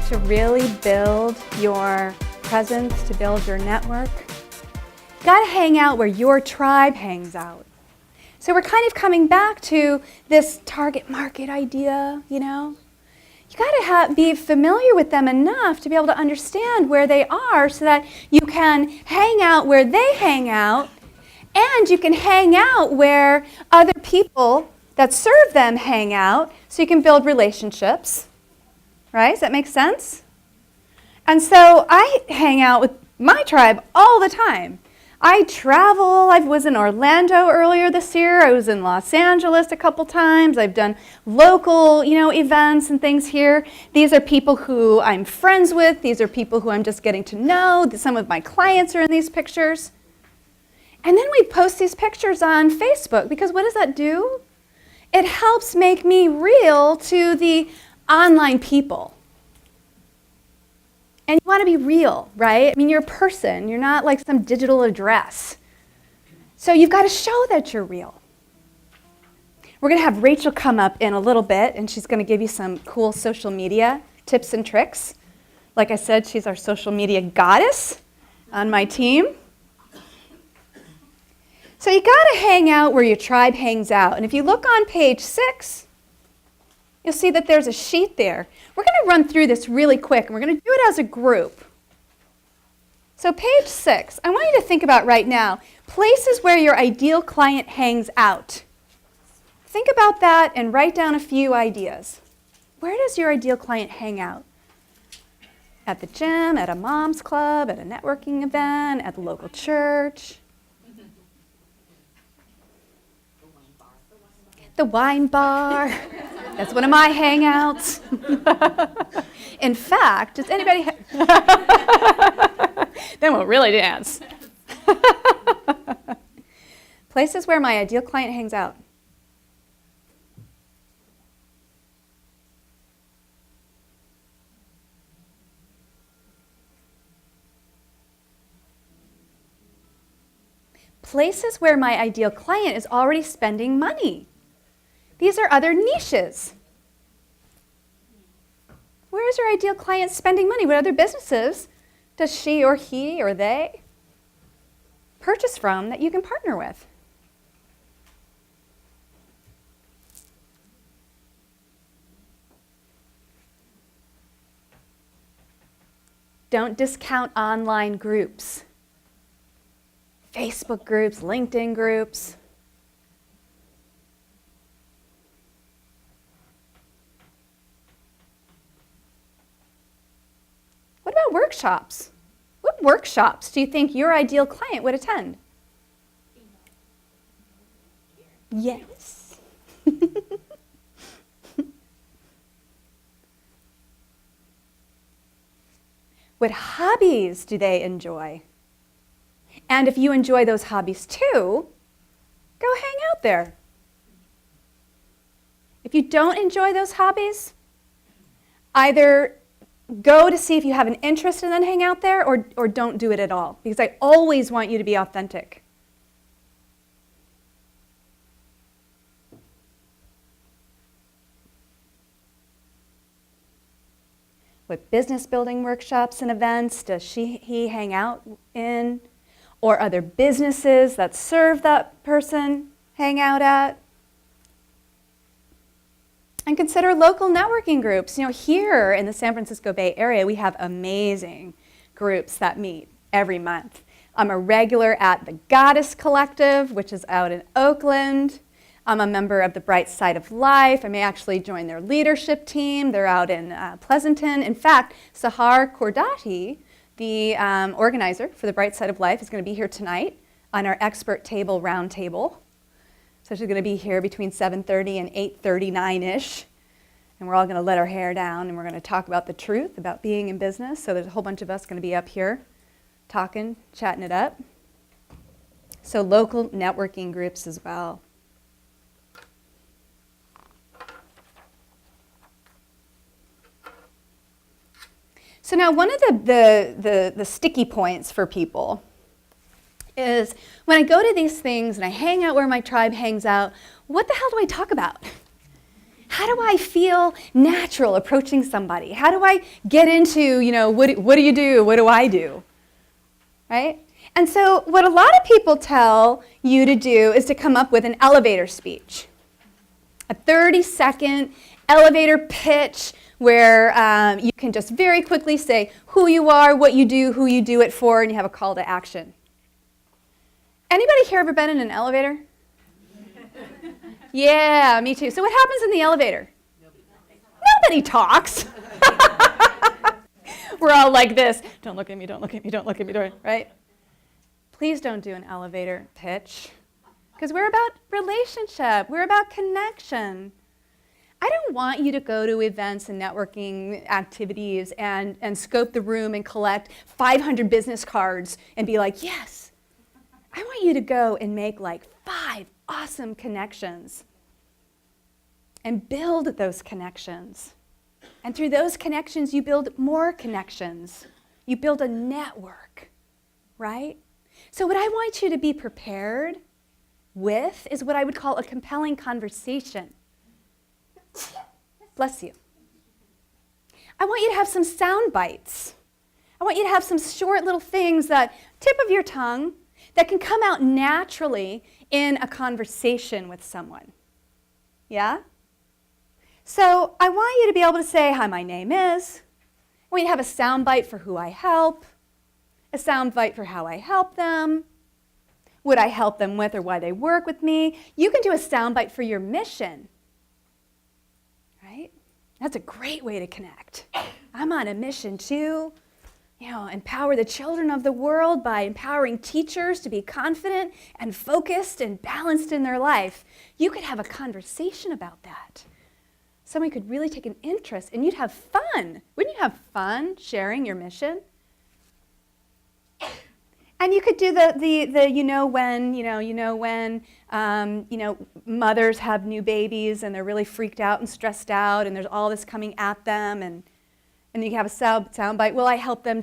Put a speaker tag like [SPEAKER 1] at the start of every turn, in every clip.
[SPEAKER 1] to really build your presence, to build your network, you got to hang out where your tribe hangs out. So we're kind of coming back to this target market idea, you know. You got to be familiar with them enough to be able to understand where they are so that you can hang out where they hang out, and you can hang out where other people that serve them hang out, so you can build relationships. Right? Does that make sense? And so I hang out with my tribe all the time. I travel. I was in Orlando earlier this year. I was in Los Angeles a couple times. I've done local, events and things here. These are people who I'm friends with. These are people who I'm just getting to know. Some of my clients are in these pictures. And then we post these pictures on Facebook, because what does that do? It helps make me real to the online people. And you want to be real, right? I mean, you're a person. You're not like some digital address. So you've got to show that you're real. We're going to have Rachel come up in a little bit, and she's going to give you some cool social media tips and tricks. Like I said, she's our social media goddess on my team. So you got to hang out where your tribe hangs out. And if you look on page 6, you'll see that there's a sheet there. We're going to run through this really quick, and we're going to do it as a group. So page 6, I want you to think about right now, places where your ideal client hangs out. Think about that and write down a few ideas. Where does your ideal client hang out? At the gym, at a mom's club, at a networking event, at the local church? The wine bar. That's one of my hangouts. In fact, does anybody then we'll really dance. Places where my ideal client hangs out. Places where my ideal client is already spending money. These are other niches. Where is your ideal client spending money? What other businesses does she or he or they purchase from that you can partner with? Don't discount online groups. Facebook groups, LinkedIn groups. What about workshops? What workshops do you think your ideal client would attend? Yes. What hobbies do they enjoy? And if you enjoy those hobbies too, go hang out there. If you don't enjoy those hobbies, either go to see if you have an interest and then hang out there, or don't do it at all, because I always want you to be authentic. What business building workshops and events does he hang out in? Or other businesses that serve that person hang out at? And consider local networking groups. Here in the San Francisco Bay Area, we have amazing groups that meet every month. I'm a regular at the Goddess Collective, which is out in Oakland. I'm a member of the Bright Side of Life. I may actually join their leadership team. They're out in Pleasanton. In fact, Sahar Kordati, the organizer for the Bright Side of Life, is going to be here tonight on our expert table round table. So she's going to be here between 7:30 and 8:39-ish. And we're all going to let our hair down, and we're going to talk about the truth about being in business. So there's a whole bunch of us going to be up here talking, chatting it up. So local networking groups as well. So now one of the sticky points for people is when I go to these things and I hang out where my tribe hangs out, what the hell do I talk about? How do I feel natural approaching somebody? How do I get into, what do you do? What do I do? Right? And so what a lot of people tell you to do is to come up with an elevator speech. A 30-second elevator pitch where you can just very quickly say who you are, what you do, who you do it for, and you have a call to action. Anybody here ever been in an elevator? Yeah, me too. So what happens in the elevator? Nobody talks. We're all like this. Don't look at me, don't look at me, don't look at me, right? Please don't do an elevator pitch, because we're about relationship. We're about connection. I don't want you to go to events and networking activities and scope the room and collect 500 business cards and be like, yes. I want you to go and make like 5 awesome connections and build those connections. And through those connections, you build more connections. You build a network, right? So what I want you to be prepared with is what I would call a compelling conversation. Bless you. I want you to have some sound bites. I want you to have some short little things that tip of your tongue that can come out naturally in a conversation with someone. Yeah? So I want you to be able to say, hi, my name is. I want you to have a sound bite for who I help, a sound bite for how I help them, what I help them with or why they work with me. You can do a sound bite for your mission. Right? That's a great way to connect. I'm on a mission to, empower the children of the world by empowering teachers to be confident and focused and balanced in their life. You could have a conversation about that. Somebody could really take an interest, and you'd have fun. Wouldn't you have fun sharing your mission? And you could do when mothers have new babies and they're really freaked out and stressed out and there's all this coming at them, and you have a sound bite. Well, I help them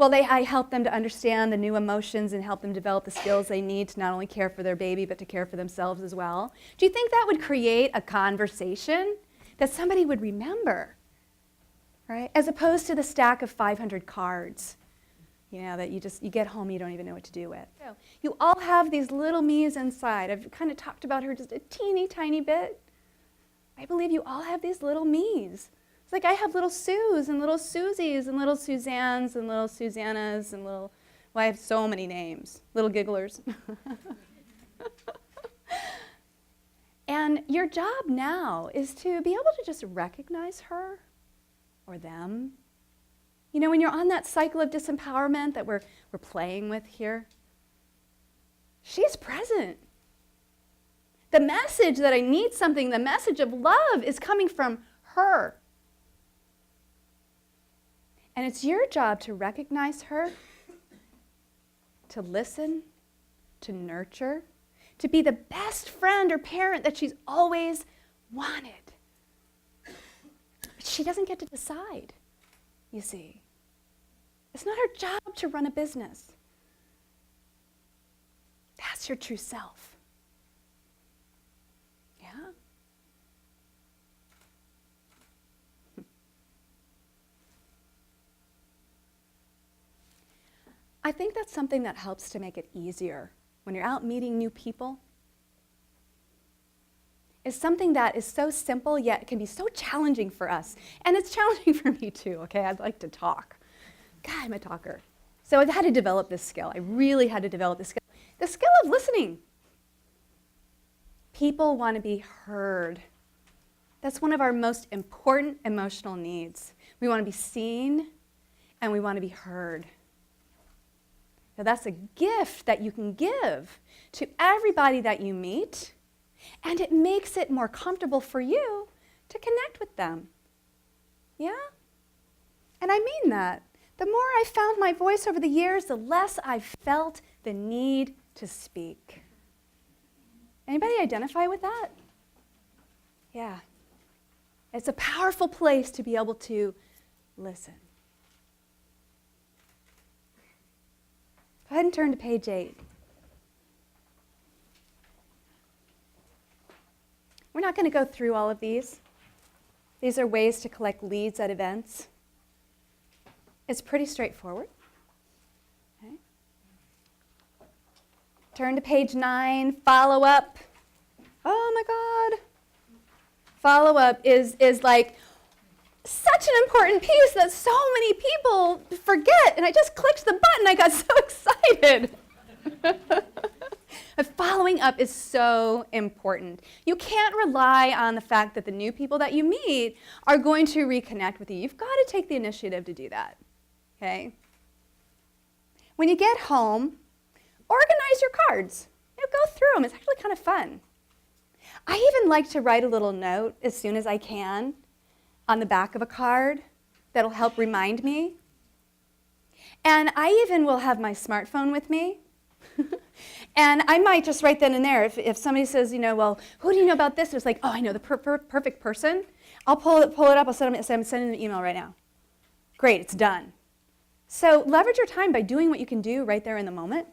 [SPEAKER 1] I help them to understand the new emotions and help them develop the skills they need to not only care for their baby but to care for themselves as well. Do you think that would create a conversation that somebody would remember, right? As opposed to the stack of 500 cards. That you get home, you don't even know what to do with. So you all have these little me's inside. I've kind of talked about her just a teeny tiny bit. I believe you all have these little me's. It's like I have little Sues and little Susies and little Suzannes and little Susannas and I have so many names, little gigglers. And your job now is to be able to just recognize her or them. When you're on that cycle of disempowerment that we're playing with here, she's present. The message that I need something, the message of love is coming from her. And it's your job to recognize her, to listen, to nurture, to be the best friend or parent that she's always wanted. But she doesn't get to decide, you see. It's not her job to run a business. That's your true self. Yeah? I think that's something that helps to make it easier when you're out meeting new people. Is something that is so simple yet can be so challenging for us. And it's challenging for me too, okay? I'd like to talk. God, I'm a talker. So I've had to develop this skill. I really had to develop this skill. The skill of listening. People want to be heard. That's one of our most important emotional needs. We want to be seen and we want to be heard. Now that's a gift that you can give to everybody that you meet, and it makes it more comfortable for you to connect with them. Yeah? And I mean that. The more I found my voice over the years, the less I felt the need to speak. Anybody identify with that? Yeah. It's a powerful place to be able to listen. Go ahead and turn to page 8. We're not going to go through all of these. These are ways to collect leads at events. It's pretty straightforward. Okay. Turn to page 9, follow up. Oh my God. Follow up is like such an important piece that so many people forget. And I just clicked the button, I got so excited. Following up is so important. You can't rely on the fact that the new people that you meet are going to reconnect with you. You've got to take the initiative to do that. Okay? When you get home, organize your cards. Go through them. It's actually kind of fun. I even like to write a little note as soon as I can on the back of a card that'll help remind me. And I even will have my smartphone with me. And I might just write then and there. If somebody says, well, who do you know about this? It's like, oh, I know the perfect person. I'll pull it up. I'll say, I'm sending an email right now. Great, it's done. So leverage your time by doing what you can do right there in the moment.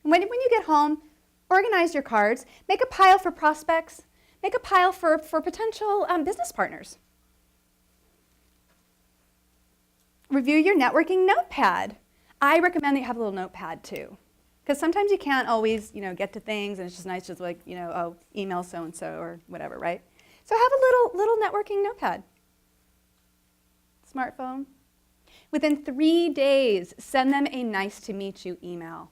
[SPEAKER 1] When you get home, organize your cards. Make a pile for prospects. Make a pile for potential business partners. Review your networking notepad. I recommend that you have a little notepad too. Because sometimes you can't always, get to things, and it's just nice, just like, email so-and-so or whatever, right? So have a little networking notepad. Smartphone. Within 3 days, send them a nice to meet you email.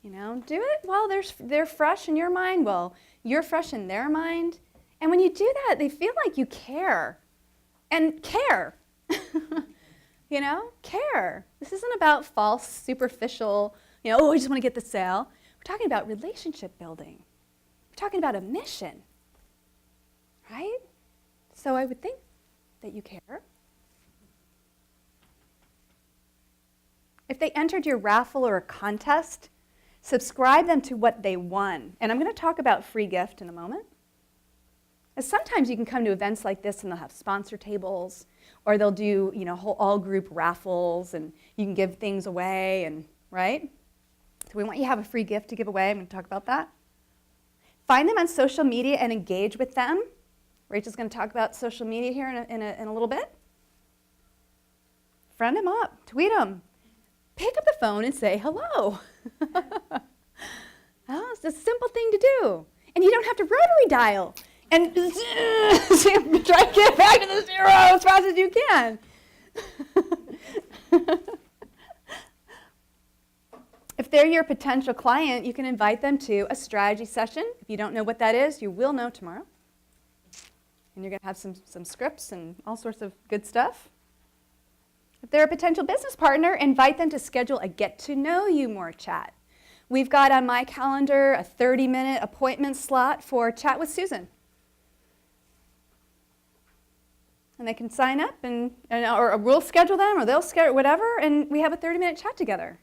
[SPEAKER 1] Do it while they're fresh in your mind. Well, you're fresh in their mind. And when you do that, they feel like you care. And care. Care. This isn't about false, superficial, I just want to get the sale. We're talking about relationship building. We're talking about a mission, right? So I would think that you care. If they entered your raffle or a contest, subscribe them to what they won. And I'm going to talk about free gift in a moment. And sometimes you can come to events like this and they'll have sponsor tables, or they'll do, whole all group raffles, and you can give things away, and right? So we want you to have a free gift to give away. I'm going to talk about that. Find them on social media and engage with them. Rachel's going to talk about social media here in a little bit. Friend them up, tweet them. Pick up the phone and say hello. It's a simple thing to do. And you don't have to rotary dial and try to get back to the zero as fast as you can. If they're your potential client, you can invite them to a strategy session. If you don't know what that is, you will know tomorrow. And you're going to have some scripts and all sorts of good stuff. If they're a potential business partner, invite them to schedule a get-to-know-you-more chat. We've got on my calendar a 30-minute appointment slot for Chat with Susan. And they can sign up, or we'll schedule them, or they'll schedule whatever, and we have a 30-minute chat together.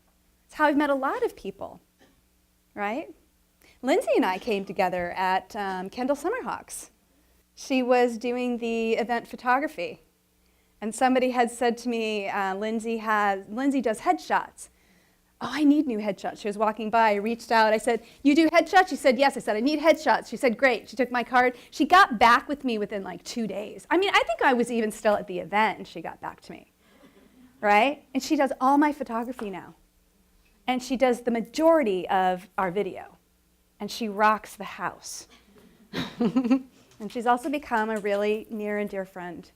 [SPEAKER 1] It's how I've met a lot of people, right? Lindsay and I came together at Kendall Summerhawks. She was doing the event photography. And somebody had said to me, Lindsay does headshots. Oh, I need new headshots. She was walking by, I reached out, I said, you do headshots? She said, yes. I said, I need headshots. She said, great. She took my card. She got back with me within like 2 days. I think I was even still at the event and she got back to me, right? And she does all my photography now. And she does the majority of our video. And she rocks the house. And she's also become a really near and dear friend.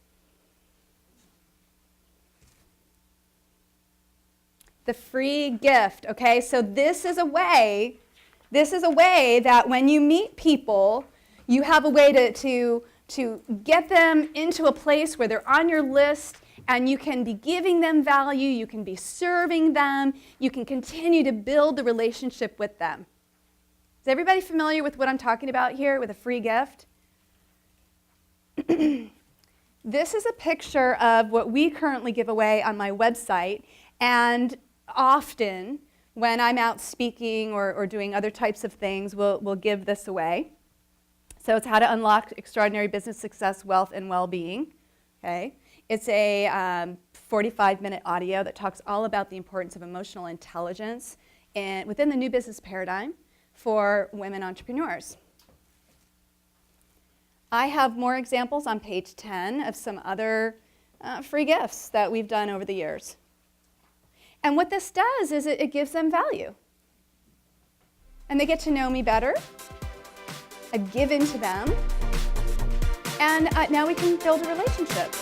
[SPEAKER 1] The free gift, okay? So this is a way that when you meet people, you have a way to get them into a place where they're on your list, and you can be giving them value, you can be serving them, you can continue to build the relationship with them. Is everybody familiar with what I'm talking about here with a free gift? This is a picture of what we currently give away on my website, and often when I'm out speaking or doing other types of things, we'll give this away. So it's how to unlock extraordinary business success, wealth, and well-being. Okay? It's a 45-minute audio that talks all about the importance of emotional intelligence within the new business paradigm for women entrepreneurs. I have more examples on page 10 of some other free gifts that we've done over the years. And what this does is it gives them value. And they get to know me better. I've given to them. And now we can build a relationship.